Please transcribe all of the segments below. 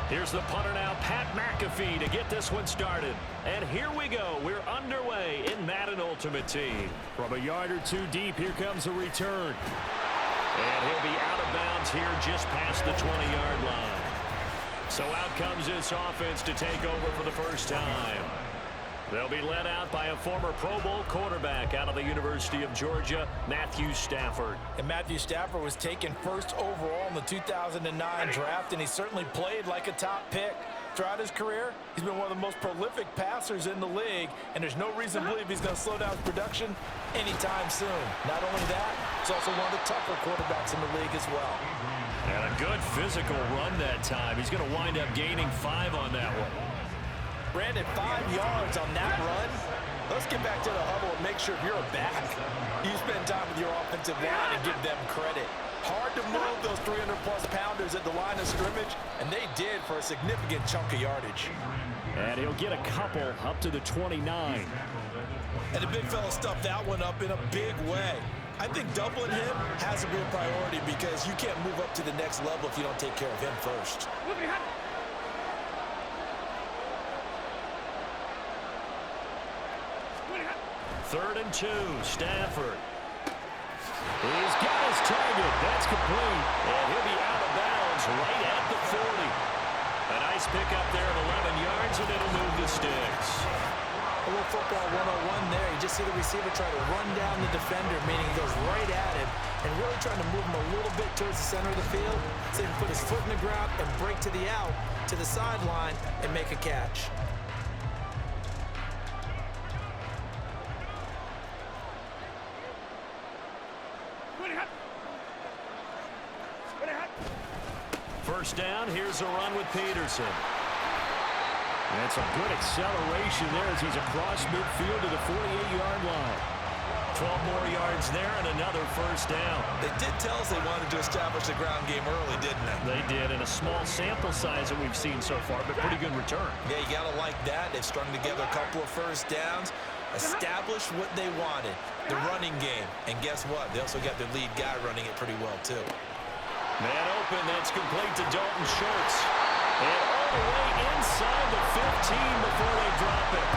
Here's the punter now, Pat McAfee, to get this one started. And here we go. We're underway in Madden Ultimate Team. From a yard or two deep, here comes a return. And he'll be out of bounds here just past the 20-yard line. So out comes this offense to take over for the first time. They'll be led out by a former Pro Bowl quarterback out of the University of Georgia, Matthew Stafford. And Matthew Stafford was taken first overall in the 2009 draft, and he certainly played like a top pick. Throughout his career, he's been one of the most prolific passers in the league, and there's no reason to believe he's going to slow down his production anytime soon. Not only that, he's also one of the tougher quarterbacks in the league as well. And a good physical run that time. He's going to wind up gaining 5 on that one. Brandon, 5 yards on that run. Let's get back to the huddle and make sure if you're a back, you spend time with your offensive line and give them credit. Hard to move those 300-plus pounders at the line of scrimmage, and they did for a significant chunk of yardage. And he'll get a couple up to the 29. And the big fella stuffed that one up in a big way. I think doubling him has to be a priority because you can't move up to the next level if you don't take care of him first. 3rd and 2, Stafford. He's got his target. That's complete. And he'll be out of bounds right at the 40. A nice pickup there of 11 yards, and it'll move the sticks. A little football 101 there. You just see the receiver try to run down the defender, meaning he goes right at him, and really trying to move him a little bit towards the center of the field so he can put his foot in the ground and break to the out, to the sideline, and make a catch. First down, here's a run with Peterson. That's a good acceleration there as he's across midfield to the 48-yard line. 12 more yards there and another first down. They did tell us they wanted to establish the ground game early, didn't they? They did, in a small sample size that we've seen so far, but pretty good return. Yeah, you got to like that. They've strung together a couple of first downs, established what they wanted, the running game. And guess what? They also got their lead guy running it pretty well, too. Man open, that's complete to Dalton Schultz. And all the way inside the 15 before they drop it.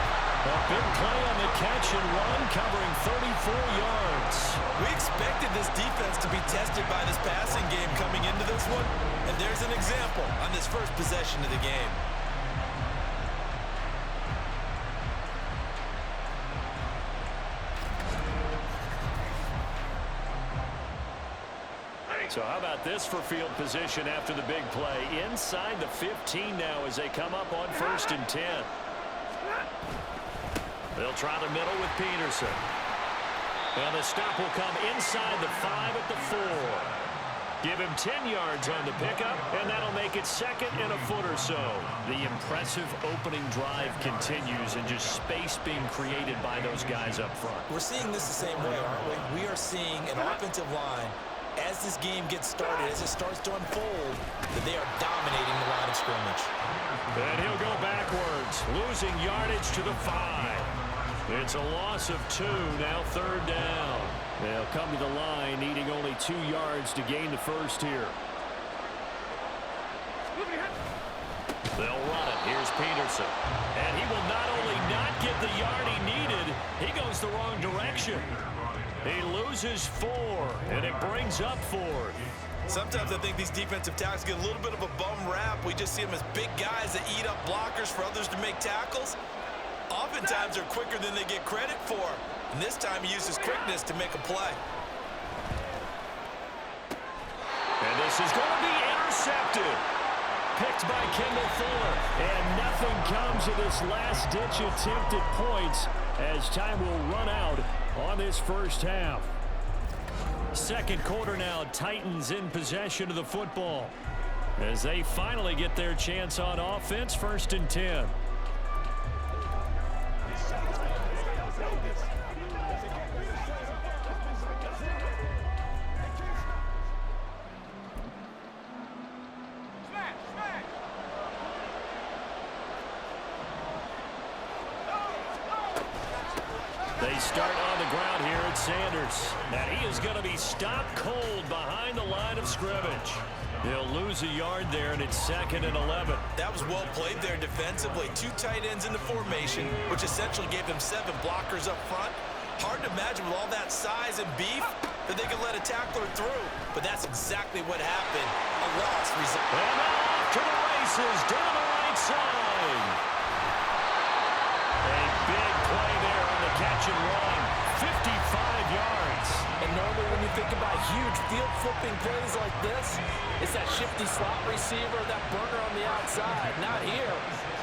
A big play on the catch and run, covering 34 yards. We expected this defense to be tested by this passing game coming into this one, and there's an example on this first possession of the game. So how about this for field position after the big play? Inside the 15 now as they come up on 1st and 10. They'll try the middle with Peterson. And the stop will come inside the 5 at the 4. Give him 10 yards on the pickup, and that'll make it 2nd and a foot or so. The impressive opening drive continues, and just space being created by those guys up front. We're seeing this the same way, aren't we? We are seeing an offensive line, as this game gets started, as it starts to unfold, that they are dominating the line of scrimmage. And he'll go backwards, losing yardage to the 5. It's a loss of 2, now 3rd down. They'll come to the line, needing only 2 yards to gain the first here. They'll run it. Here's Peterson. And he will not only not get the yard he needed, he goes the wrong direction. He loses 4, and it brings up 4th. Sometimes I think these defensive tackles get a little bit of a bum rap. We just see them as big guys that eat up blockers for others to make tackles. Oftentimes they're quicker than they get credit for. And this time he uses quickness to make a play. And this is going to be intercepted. Picked by Kendall Fuller. And nothing comes of this last-ditch attempt at points as time will run out on this first half. Second quarter now, Titans in possession of the football as they finally get their chance on offense, 1st and 10. They start on the ground here at Sanders. And he is going to be stopped cold behind the line of scrimmage. They'll lose a yard there, and it's 2nd and 11. That was well played there defensively. 2 tight ends in the formation, which essentially gave them 7 blockers up front. Hard to imagine with all that size and beef that they could let a tackler through. But that's exactly what happened. A loss result. And off to the races down the right side. A big play there on the catch and run. 55 yards. And normally when you think about huge field-flipping plays like this, it's that shifty slot receiver, that burner on the outside. Not here.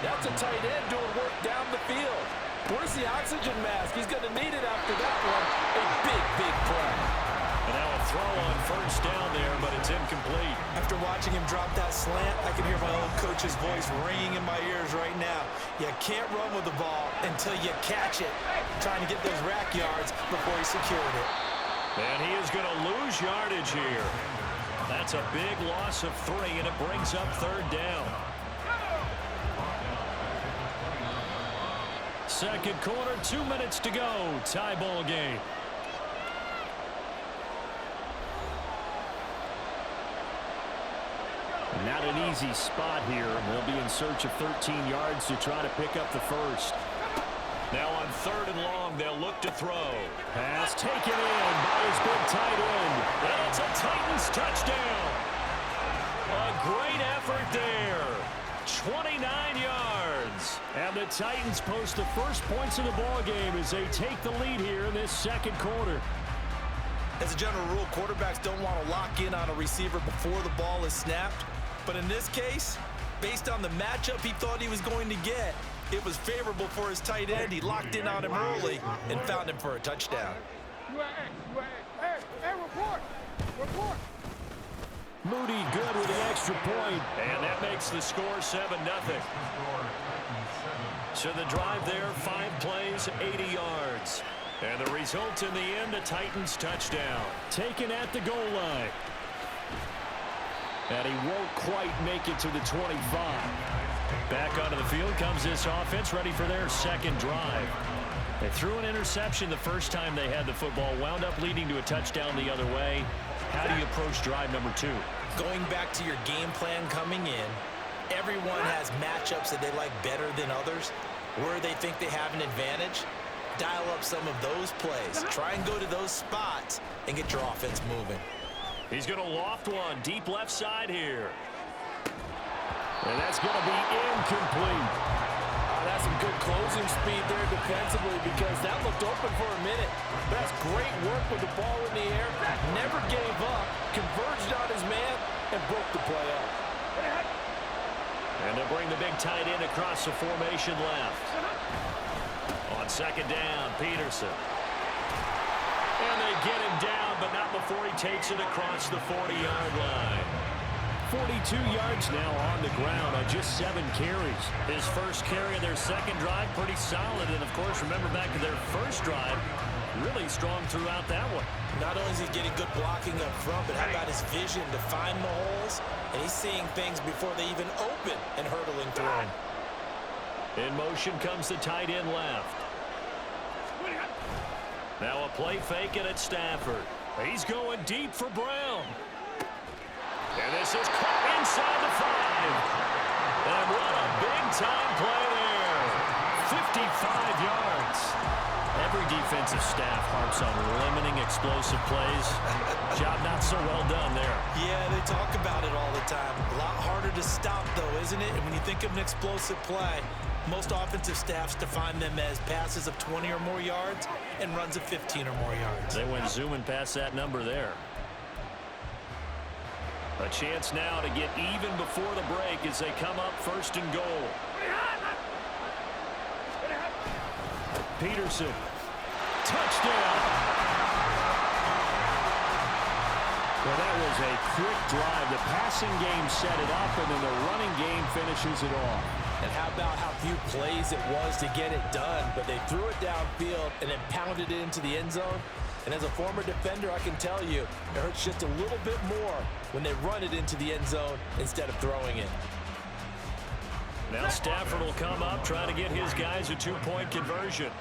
That's a tight end doing work down the field. Where's the oxygen mask? He's going to need it after that one. A big, big play. And now a throw on first down there, but it's incomplete. After watching him drop that slant, I can hear my old coach's voice ringing in my ears right now. You can't run with the ball until you catch it. Trying to get those rack yards before he secured it. And he is going to lose yardage here. That's a big loss of 3, and it brings up 3rd down. Second quarter, 2 minutes to go. Tie ball game. Not an easy spot here. They'll be in search of 13 yards to try to pick up the first. Now on 3rd and long, they'll look to throw. Pass taken in by his big tight end. And it's a Titans touchdown. A great effort there. 29 yards. And the Titans post the first points of the ball game as they take the lead here in this second quarter. As a general rule, quarterbacks don't want to lock in on a receiver before the ball is snapped. But in this case, based on the matchup he thought he was going to get, it was favorable for his tight end. He locked in on him early and found him for a touchdown. Hey, report. Moody good with the extra point, and that makes the score 7-0. So the drive there, 5 plays, 80 yards. And the result in the end, a Titans touchdown. Taken at the goal line. And he won't quite make it to the 25. Back onto the field comes this offense, ready for their second drive. They threw an interception the first time they had the football, wound up leading to a touchdown the other way. How do you approach drive number 2? Going back to your game plan coming in, everyone has matchups that they like better than others, where they think they have an advantage. Dial up some of those plays. Try and go to those spots and get your offense moving. He's going to loft one deep left side here. And that's going to be incomplete. That's some good closing speed there defensively because that looked open for a minute. But that's great work with the ball in the air. Never gave up, converged on his man, and broke the play up. And they'll bring the big tight end across the formation left. On second down, Peterson. And they get him down, but not before he takes it across the 40-yard line. 42 yards now on the ground on just 7 carries. His first carry of their second drive, pretty solid. And, of course, remember back to their first drive, really strong throughout that one. Not only is he getting good blocking up front, but how about his vision to find the holes? And he's seeing things before they even open and hurdling through them. In motion comes the tight end left. Now a play fake it at Stafford. He's going deep for Brown. And this is caught inside the 5. And what a big-time play there. 55 yards. Every defensive staff harps on limiting explosive plays. Job not so well done there. Yeah, they talk about it all the time. A lot harder to stop, though, isn't it? And when you think of an explosive play, most offensive staffs define them as passes of 20 or more yards and runs of 15 or more yards. They went zooming past that number there. A chance now to get even before the break as they come up first and goal. Peterson. Touchdown. Well, that was a quick drive. The passing game set it up, and then the running game finishes it off. And how about how few plays it was to get it done, but they threw it downfield and then pounded it into the end zone. And as a former defender, I can tell you, it hurts just a little bit more when they run it into the end zone instead of throwing it. Now Stafford will come up, trying to get his guys a 2-point conversion.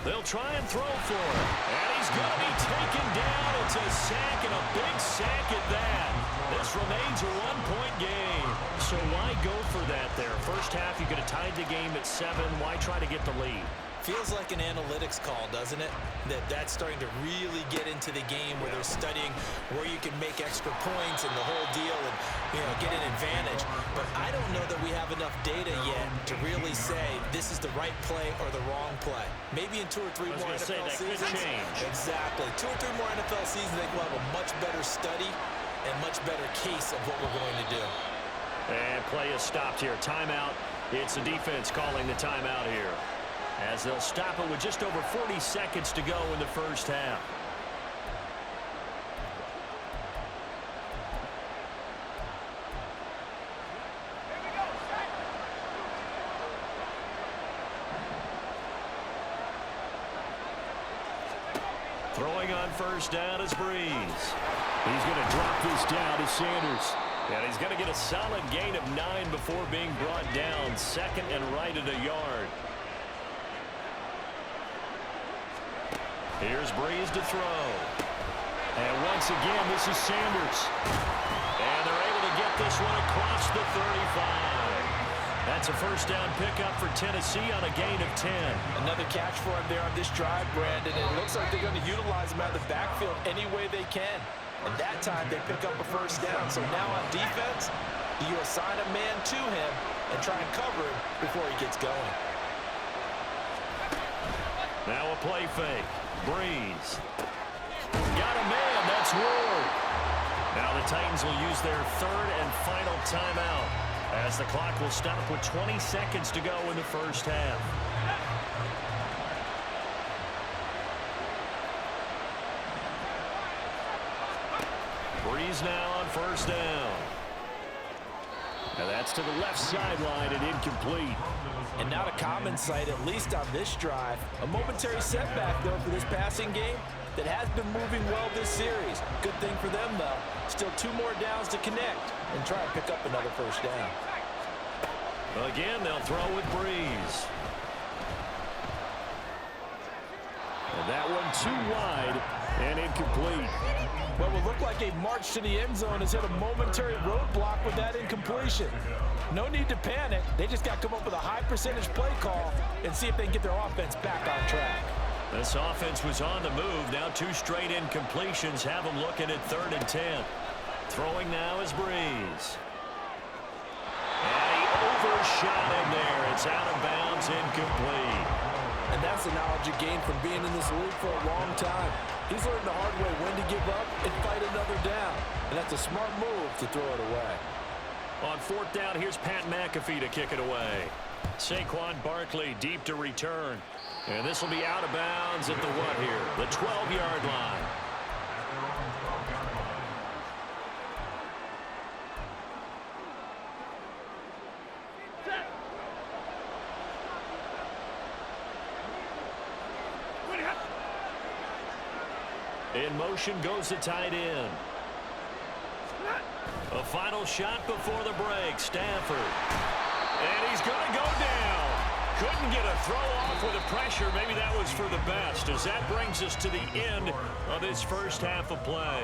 They'll try and throw for it. And he's going to be taken down. It's a sack, and a big sack at that. This remains a one-point game. So why go for that there? First half, you could have tied the game at 7. Why try to get the lead? Feels like an analytics call, doesn't it? That's starting to really get into the game where they're studying where you can make extra points and the whole deal and, get an advantage. But I don't know that we have enough data yet to really say this is the right play or the wrong play. Maybe in 2 or 3 more NFL seasons. Could change. Exactly. 2 or 3 more NFL seasons, I think we'll have a much better study and much better case of what we're going to do. And play is stopped here. Timeout. It's the defense calling the timeout here, as they'll stop it with just over 40 seconds to go in the first half. Throwing on first down is Breeze. He's going to drop this down to Sanders. And he's going to get a solid gain of 9 before being brought down. Second and right at a yard. Here's Breeze to throw. And once again, this is Sanders. And they're able to get this one across the 35. That's a first down pickup for Tennessee on a gain of 10. Another catch for him there on this drive, Brandon. It looks like they're going to utilize him out of the backfield any way they can. And that time, they pick up a first down. So now on defense, you assign a man to him and try and cover him before he gets going. Now a play fake. Breeze. Got a man. That's Ward. Now the Titans will use their third and final timeout, as the clock will stop with 20 seconds to go in the first half. Breeze now on first down. And that's to the left sideline and incomplete. And not a common sight, at least on this drive. A momentary setback, though, for this passing game that has been moving well this series. Good thing for them, though. Still 2 more downs to connect and try and pick up another first down. Again, they'll throw with Breeze. And that one too wide and incomplete. What will look like a march to the end zone has hit a momentary roadblock with that incompletion. No need to panic. They just got to come up with a high percentage play call and see if they can get their offense back on track. This offense was on the move. Now 2 straight incompletions have them looking at 3rd and 10. Throwing now is Breeze. And he overshot him there. It's out of bounds, incomplete. And that's the knowledge you gain from being in this league for a long time. He's learned the hard way when to give up and fight another down. And that's a smart move to throw it away. On 4th down, here's Pat McAfee to kick it away. Saquon Barkley deep to return. And this will be out of bounds at the what here? The 12-yard line. In motion goes the tight end. A final shot before the break. Stafford. And he's going to go down. Couldn't get a throw off with the pressure. Maybe that was for the best, as that brings us to the end of this first half of play.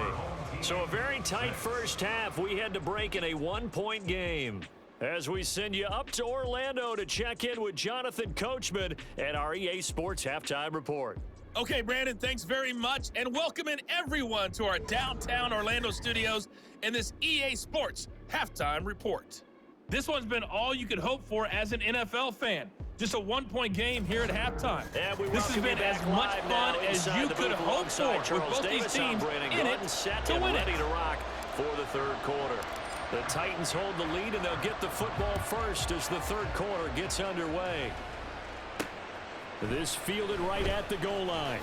So a very tight first half. We had to break in a 1-point game, as we send you up to Orlando to check in with Jonathan Coachman at our EA Sports Halftime Report. Okay, Brandon, thanks very much, and welcome in everyone to our downtown Orlando studios in this EA Sports Halftime Report. This one's been all you could hope for as an NFL fan. Just a 1-point game here at halftime. This has been as much fun as you could hope for, with both these teams in it to win it. Ready to rock for the 3rd quarter. The Titans hold the lead, and they'll get the football first as the 3rd quarter gets underway. This fielded right at the goal line.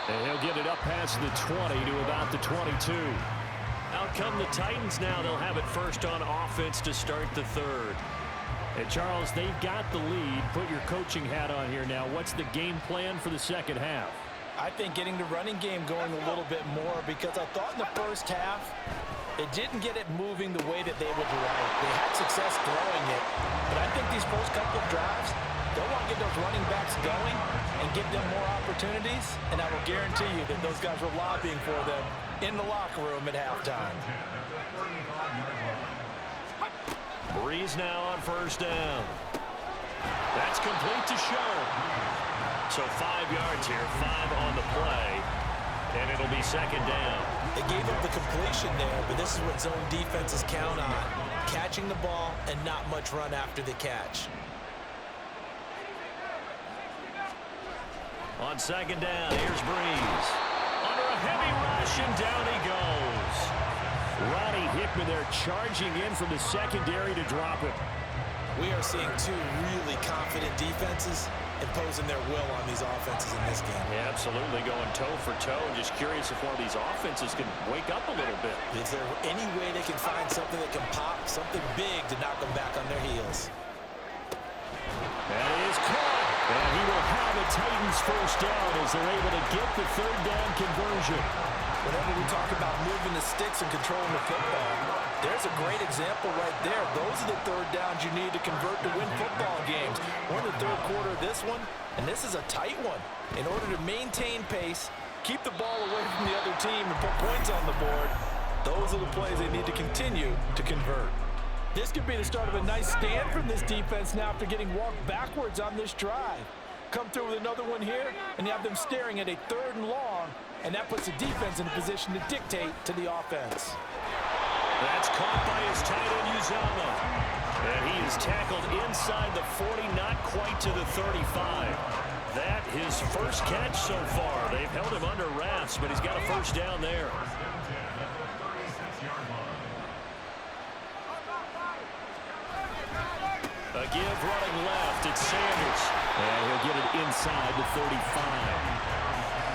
And he'll get it up past the 20 to about the 22. Out come the Titans now. They'll have it first on offense to start the 3rd. And Charles, they've got the lead. Put your coaching hat on here now. What's the game plan for the second half? I think getting the running game going a little bit more, because I thought in the first half They didn't get it moving the way that they would like. They had success throwing it, but I think these first couple of drives, they'll want to get those running backs going and give them more opportunities, and I will guarantee you that those guys were lobbying for them in the locker room at halftime. Breeze now on first down. That's complete to Show. So 5 yards here, 5 on the play, and it'll be second down. They gave up the completion there, but this is what zone defenses count on, catching the ball and not much run after the catch. On second down, here's Breeze. Under a heavy rush, and down he goes. Ronnie Hickman there charging in from the secondary to drop it. We are seeing two really confident defenses imposing their will on these offenses in this game. Yeah, absolutely, going toe for toe. Just curious if one of these offenses can wake up a little bit. Is there any way they can find something that can pop, something big to knock them back on their heels? That is caught, and he will have a Titans first down as they're able to get the third down conversion. Whenever we talk about moving the sticks and controlling the football, there's a great example right there. Those are the third downs you need to convert to win football games. We're in the third quarter of this one, and this is a tight one. In order to maintain pace, keep the ball away from the other team, and put points on the board, those are the plays they need to continue to convert. This could be the start of a nice stand from this defense now after getting walked backwards on this drive. Come through with another one here, and you have them staring at a 3rd and long, and that puts the defense in a position to dictate to the offense. That's caught by his tight end, Uzama. And he is tackled inside the 40, not quite to the 35. That his first catch so far. They've held him under wraps, but he's got a first down there. A give running left, it's Sanders. And he'll get it inside the 35.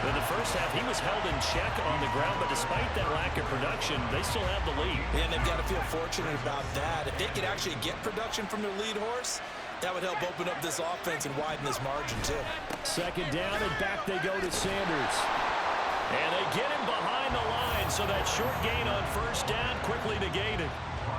In the first half, he was held in check on the ground, but despite that lack of production, they still have the lead. And they've got to feel fortunate about that. If they could actually get production from their lead horse, that would help open up this offense and widen this margin, too. Second down, and back they go to Sanders. And they get him behind the line, so that short gain on first down quickly negated.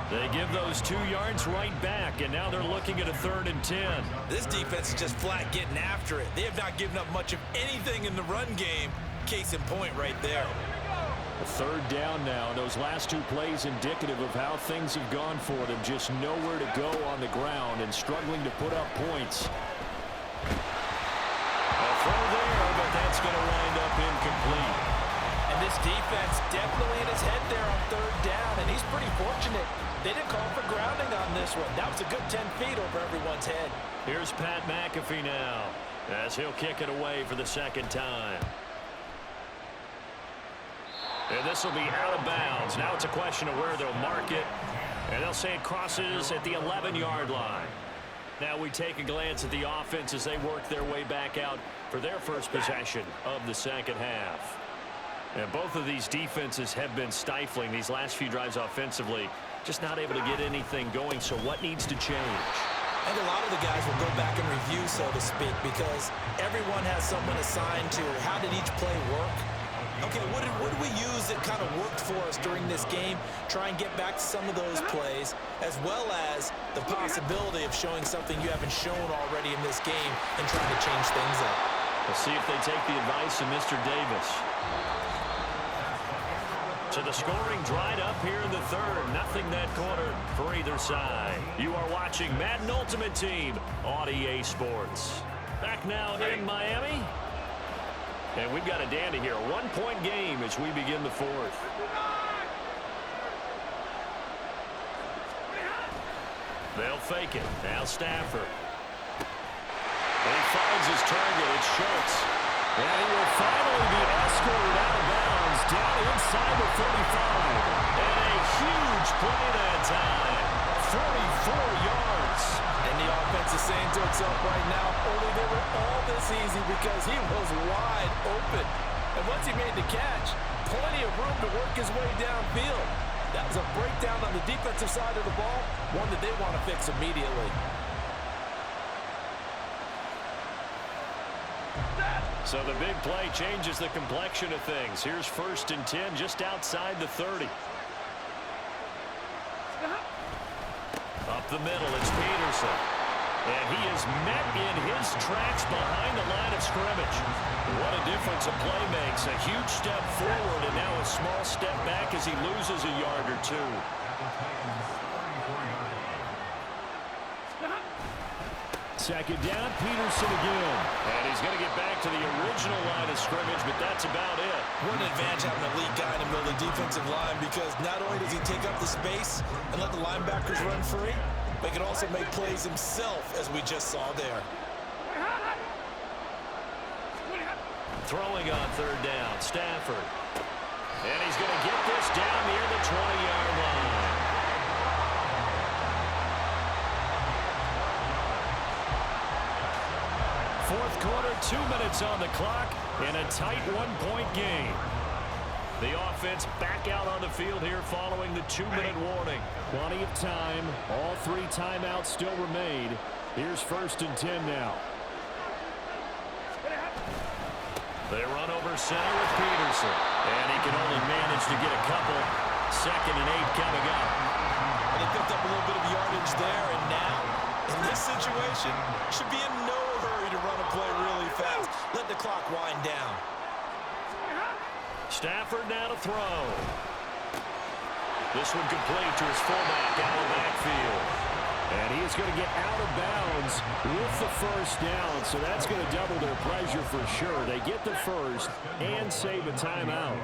They give those 2 yards right back, and now they're looking at a 3rd and 10. This defense is just flat getting after it. They have not given up much of anything in the run game. Case in point right there. A 3rd down now. Those last 2 plays indicative of how things have gone for them. Just nowhere to go on the ground and struggling to put up points. A throw there, but that's going to wind up incomplete. And this defense definitely in his head there on 3rd down, and he's pretty fortunate. They didn't call for grounding on this one. That was a good 10 feet over everyone's head. Here's Pat McAfee now as he'll kick it away for the 2nd time. And this will be out of bounds. Now it's a question of where they'll mark it. And they'll say it crosses at the 11-yard line. Now we take a glance at the offense as they work their way back out for their first possession of the second half. And both of these defenses have been stifling these last few drives offensively. Just not able to get anything going, so what needs to change? I think a lot of the guys will go back and review, so to speak, because everyone has someone assigned to how did each play work. Okay, what did we use that kind of worked for us during this game? Try and get back to some of those plays, as well as the possibility of showing something you haven't shown already in this game and trying to change things up. We'll see if they take the advice of Mr. Davis. So the scoring dried up here in the 3rd. Nothing that quarter for either side. You are watching Madden Ultimate Team on EA Sports. Back now in Miami. And we've got a dandy here. A 1-point game as we begin the 4th. They'll fake it. Now Stafford. And he finds his target. It's Schultz. And he will finally be escorted out of bounds down inside the 35. And a huge play that time. 44 yards. And the offense is saying to itself right now, only they were all this easy because he was wide open. And once he made the catch, plenty of room to work his way downfield. That was a breakdown on the defensive side of the ball, one that they want to fix immediately. So the big play changes the complexion of things. Here's 1st and 10 just outside the 30. the middle. It's Peterson. And he is met in his tracks behind the line of scrimmage. What a difference a play makes. A huge step forward and now a small step back as he loses a yard or two. Second down, Peterson again. And he's going to get back to the original line of scrimmage, but that's about it. What an advantage having an elite guy in the middle of the defensive line, because not only does he take up the space and let the linebackers run free, but he can also make plays himself, as we just saw there. Throwing on third down, Stafford. And he's going to get this down near the 20-yard line. Fourth quarter, 2 minutes on the clock in a tight one-point game. The offense back out on the field here following the 2-minute warning. Plenty of time. All 3 timeouts still remain. Here's 1st and 10 now. They run over center with Peterson. And he can only manage to get a couple. 2nd and 8 coming up. And they picked up a little bit of yardage there, and now, in this situation, should be in no hurry to run a play really fast. Let the clock wind down. Stafford now to throw. This one complete to his fullback out of the backfield. And he is going to get out of bounds with the first down, so that's going to double their pleasure for sure. They get the first and save a timeout.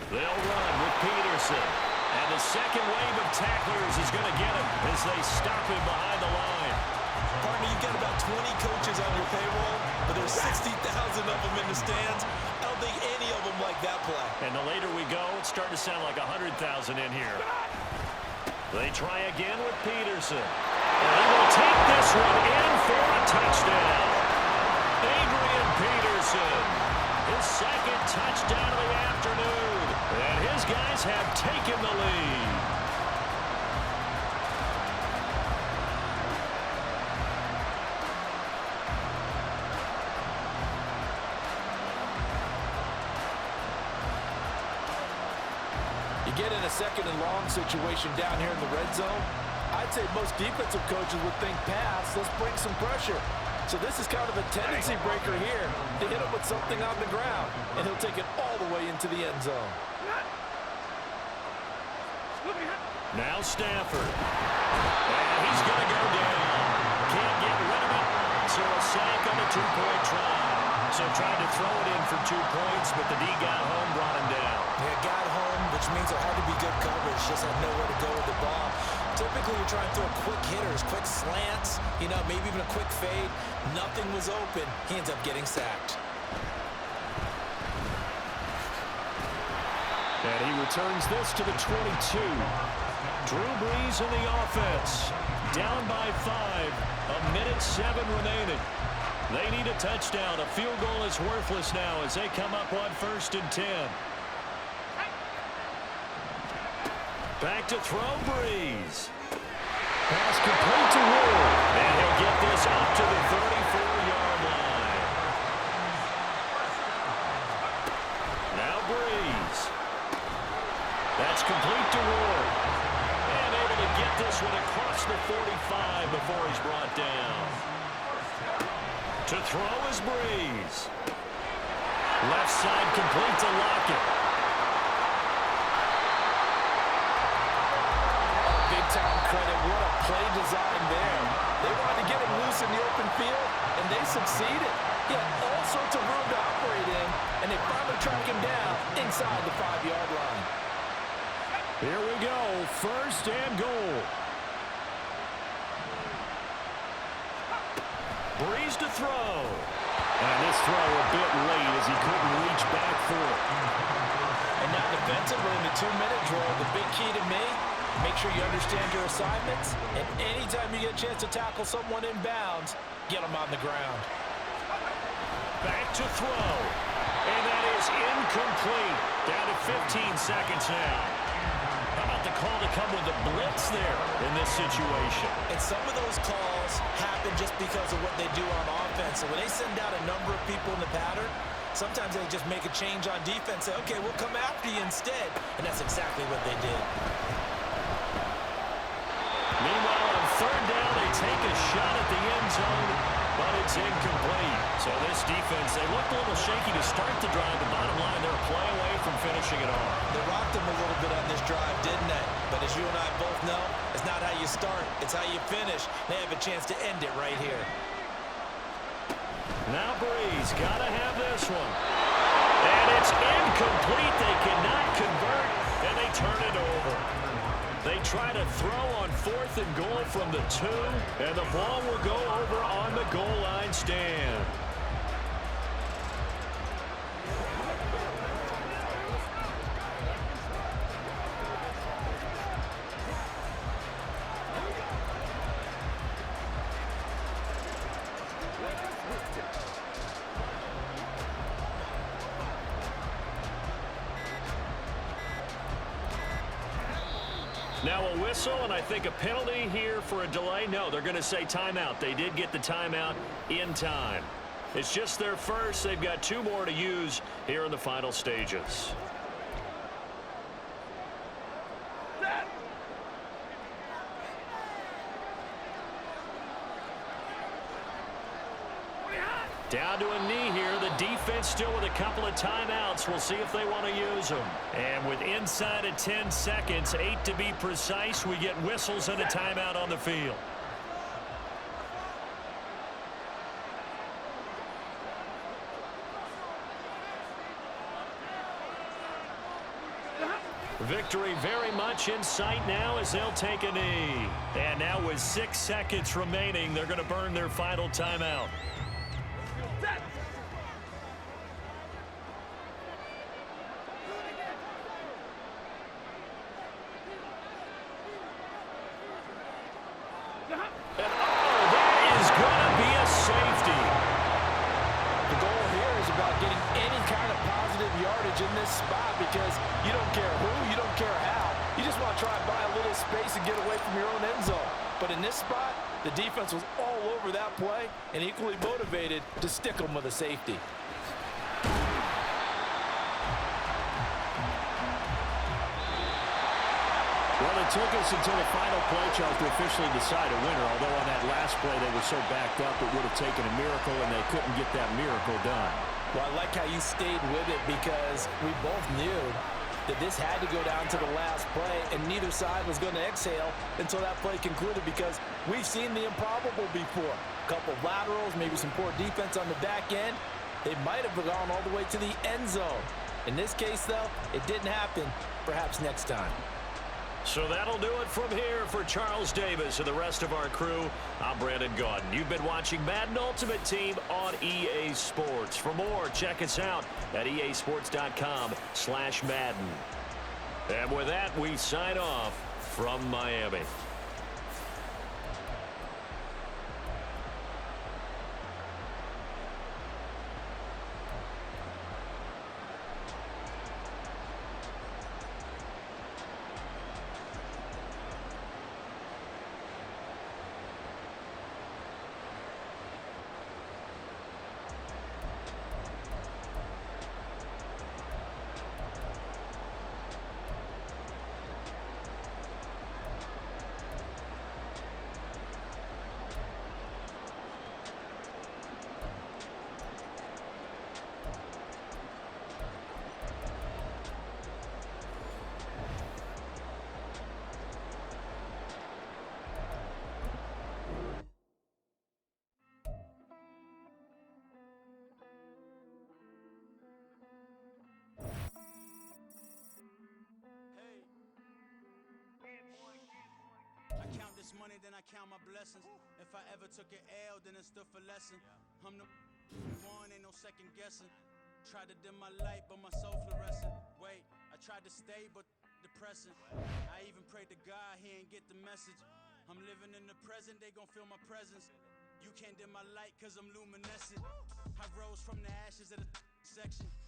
They'll run with Peterson. And the second wave of tacklers is going to get him as they stop him behind the line. Partner, you've got about 20 coaches on your payroll, but there's 60,000 of them in the stands. I don't think any of them like that play. And the later we go, it's starting to sound like 100,000 in here. They try again with Peterson. And he will take this one in for a touchdown. Adrian Peterson, his 2nd touchdown of the afternoon. And his guys have taken the lead. You get in a 2nd and long situation down here in the red zone, I'd say most defensive coaches would think pass, let's bring some pressure. So this is kind of a tendency breaker here to hit him with something on the ground, and he'll take it all the way into the end zone. Now Stafford. And he's going to go down. Can't get rid of it. So a sack on a 2-point try. So tried to throw it in for 2 points, but the D got home, brought him down. Yeah, got home, which means there had to be good coverage. Just had nowhere to go with the ball. Typically, you're trying to throw quick hitters, quick slants, maybe even a quick fade. Nothing was open. He ends up getting sacked. And he returns this to the 22. Drew Brees in the offense. Down by 5. 1:07 remaining. They need a touchdown. A field goal is worthless now as they come up on 1st and 10. Back to throw, Brees. Pass complete to Ward. And he'll get this up to the 34-yard line. Now Brees. That's complete to Ward. And able to get this one across the 45 before he's brought down. To throw is Brees. Left side complete to Lockett. Big-time credit. What a play design there. They wanted to get him loose in the open field, and they succeeded. He had all sorts of room to operate in, and they finally track him down inside the 5-yard line. Here we go. 1st and goal. Brees to throw. And this throw a bit late as he couldn't reach back for it. And now defensively in the 2-minute drill, the big key to me, make sure you understand your assignments, and anytime you get a chance to tackle someone in bounds, get them on the ground. Back to throw. And that is incomplete. Down to 15 seconds now. How about the call to come with a blitz there in this situation. And some of those calls happen just because of what they do on offense. So when they send out a number of people in the pattern, sometimes they just make a change on defense, say, okay, we'll come after you instead. And that's exactly what they did. Meanwhile, on third down, they take a shot at the end zone, but it's incomplete. So this defense, they looked a little shaky to start the drive. The bottom line, they're a play away from finishing it off. They rocked them a little bit on this drive, didn't they? But as you and I both know, it's not how you start, it's how you finish. They have a chance to end it right here. Now Breeze, gotta have this one. And it's incomplete. They cannot convert, and they turn it over. They try to throw on 4th and goal from the 2, and the ball will go over on the goal line stand. Now a whistle, and I think a penalty here for a delay. No, they're going to say timeout. They did get the timeout in time. It's just their first. They've got 2 more to use here in the final stages. Down to a knee here. The defense still with a couple of timeouts. We'll see if they want to use them. And with inside of 10 seconds, 8 to be precise, we get whistles and a timeout on the field. Victory very much in sight now as they'll take a knee. And now with 6 seconds remaining, they're going to burn their final timeout. In this spot, because you don't care who, you don't care how. You just want to try and buy a little space and get away from your own end zone. But in this spot, the defense was all over that play and equally motivated to stick them with a safety. Well, it took us until the final play, Charles, to officially decide a winner. Although on that last play they were so backed up, it would have taken a miracle, and they couldn't get that miracle done. Well, I like how you stayed with it, because we both knew that this had to go down to the last play, and neither side was going to exhale until that play concluded, because we've seen the improbable before. A couple of laterals, maybe some poor defense on the back end. They might have gone all the way to the end zone. In this case, though, it didn't happen. Perhaps next time. So that'll do it from here for Charles Davis and the rest of our crew. I'm Brandon Gaudin. You've been watching Madden Ultimate Team on EA Sports. For more, check us out at easports.com/Madden. And with that, we sign off from Miami. Money, then I count my blessings. If I ever took an L, then it stood for lesson. I'm the one, ain't no second guessing. Tried to dim my light, but my soul fluorescent. Wait, I tried to stay, but depressing. I even prayed to God, he ain't get the message. I'm living in the present, they gon' feel my presence. You can't dim my light, cause I'm luminescent. I rose from the ashes of the section.